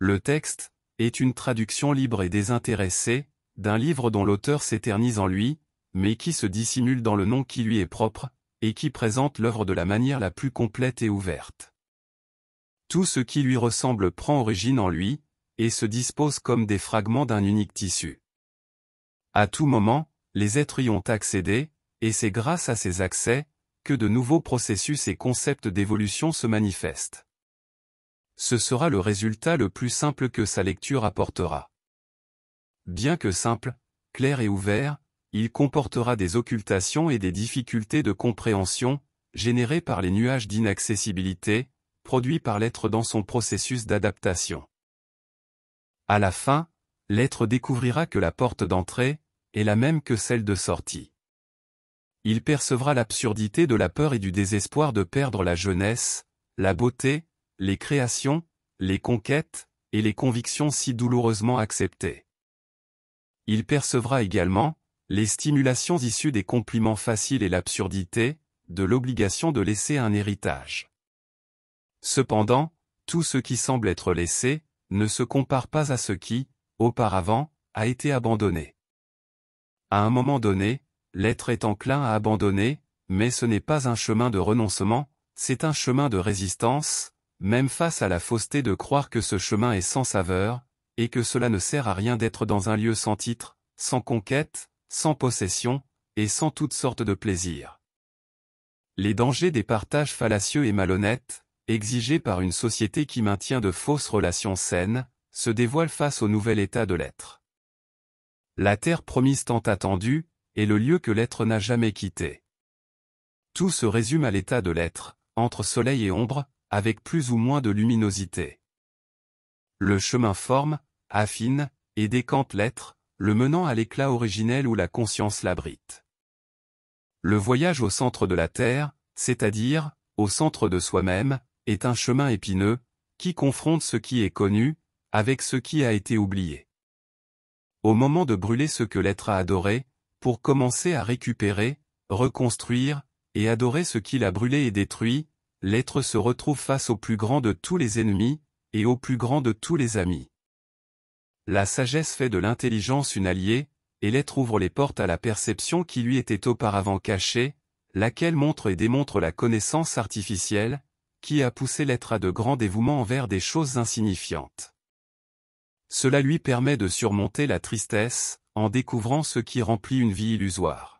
Le texte est une traduction libre et désintéressée d'un livre dont l'auteur s'éternise en lui, mais qui se dissimule dans le nom qui lui est propre, et qui présente l'œuvre de la manière la plus complète et ouverte. Tout ce qui lui ressemble prend origine en lui, et se dispose comme des fragments d'un unique tissu. À tout moment, les êtres y ont accédé, et c'est grâce à ces accès que de nouveaux processus et concepts d'évolution se manifestent. Ce sera le résultat le plus simple que sa lecture apportera. Bien que simple, clair et ouvert, il comportera des occultations et des difficultés de compréhension, générées par les nuages d'inaccessibilité, produits par l'être dans son processus d'adaptation. À la fin, l'être découvrira que la porte d'entrée est la même que celle de sortie. Il percevra l'absurdité de la peur et du désespoir de perdre la jeunesse, la beauté, les créations, les conquêtes, et les convictions si douloureusement acceptées. Il percevra également les stimulations issues des compliments faciles et l'absurdité de l'obligation de laisser un héritage. Cependant, tout ce qui semble être laissé ne se compare pas à ce qui, auparavant, a été abandonné. À un moment donné, l'être est enclin à abandonner, mais ce n'est pas un chemin de renoncement, c'est un chemin de résistance, même face à la fausseté de croire que ce chemin est sans saveur, et que cela ne sert à rien d'être dans un lieu sans titre, sans conquête, sans possession, et sans toutes sortes de plaisirs. Les dangers des partages fallacieux et malhonnêtes, exigés par une société qui maintient de fausses relations saines, se dévoilent face au nouvel état de l'être. La terre promise tant attendue est le lieu que l'être n'a jamais quitté. Tout se résume à l'état de l'être, entre soleil et ombre, avec plus ou moins de luminosité. Le chemin forme, affine, et décante l'être, le menant à l'éclat originel où la conscience l'abrite. Le voyage au centre de la Terre, c'est-à-dire, au centre de soi-même, est un chemin épineux, qui confronte ce qui est connu, avec ce qui a été oublié. Au moment de brûler ce que l'être a adoré, pour commencer à récupérer, reconstruire, et adorer ce qu'il a brûlé et détruit, l'être se retrouve face au plus grand de tous les ennemis, et au plus grand de tous les amis. La sagesse fait de l'intelligence une alliée, et l'être ouvre les portes à la perception qui lui était auparavant cachée, laquelle montre et démontre la connaissance artificielle, qui a poussé l'être à de grands dévouements envers des choses insignifiantes. Cela lui permet de surmonter la tristesse, en découvrant ce qui remplit une vie illusoire.